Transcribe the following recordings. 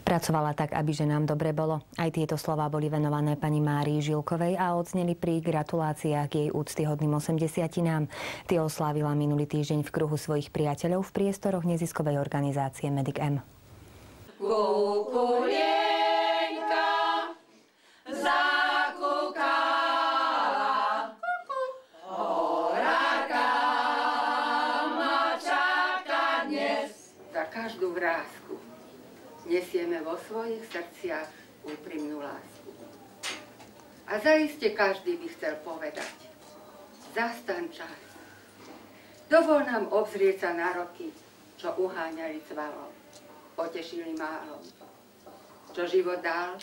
Pracovala tak, aby ženám dobre bolo. Aj tieto slová boli venované pani Márii Žilkovej a odzneli pri gratuláciách k jej úctyhodným 80-tinám. Tie oslávila minulý týždeň v kruhu svojich priateľov v priestoroch neziskovej organizácie Medic M. Kukulienka zakúkala, horárka ma čaká dnes. Za každú vrásku nesieme vo svojich srdciach úprimnú lásku. A zaiste každý by chcel povedať: zastan čas. Dovol nám obzrieť sa na roky, čo uháňali cvalom, potešili málo. Čo život dal,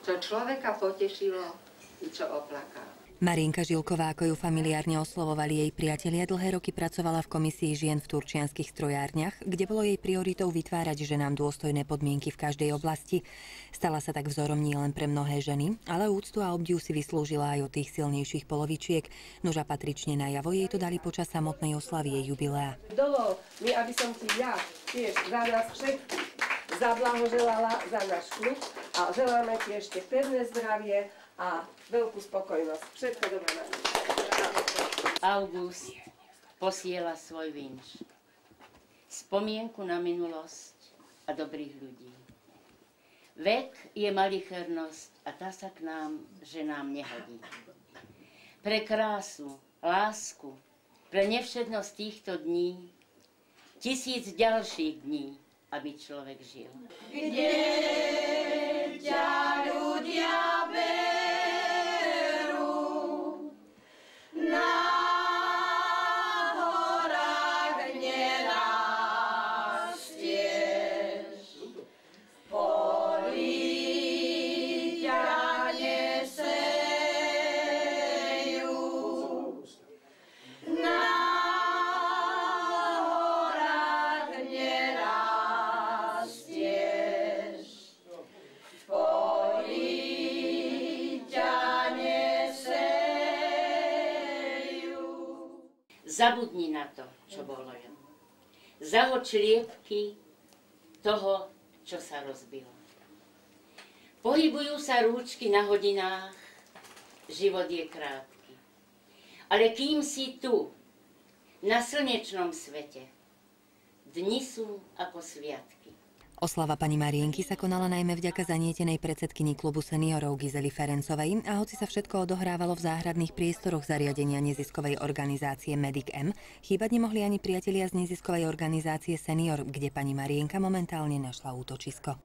čo človeka potešilo i čo oplakal. Marienka Žilková, ako ju familiárne oslovovali jej priatelia, dlhé roky pracovala v komisii žien v turčianskych strojárniach, kde bolo jej prioritou vytvárať ženám dôstojné podmienky v každej oblasti. Stala sa tak vzorom nielen pre mnohé ženy, ale úctu a obdiv si vyslúžila aj od tých silnejších polovičiek. Nož a patrične najavo jej to dali počas samotnej oslavy jej jubilea. Dovol mi, aby som ti ja tiež za nás všetkých zablahoželala za náš klub a želáme ti ešte pevné zdravie a veľkú spokojnosť. Všetko dobré. August posiela svoj vinš. Spomienku na minulosť a dobrých ľudí. Vek je malichernosť a tá sa k nám, ženám, nehodí. Pre krásu, lásku, pre nevšednosť týchto dní, 1000 ďalších dní, aby človek žil. Kde ťa ľudia berú, na horách nerastieš, polí ťa nesejú, na horách nerastieš, polí ťa nesejú. Zabudni na to, čo bolo. Zahoď čliepky toho, čo sa rozbilo. Pohybujú sa rúčky na hodinách, život je krátky. Ale kým si tu, na slnečnom svete, dni sú ako sviatky. Oslava pani Marienky sa konala najmä vďaka zanietenej predsedkyni klubu seniorov Gizeli Ferencovej a hoci sa všetko odohrávalo v záhradných priestoroch zariadenia neziskovej organizácie Medic M, chýbať nemohli ani priatelia z neziskovej organizácie Senior, kde pani Marienka momentálne našla útočisko.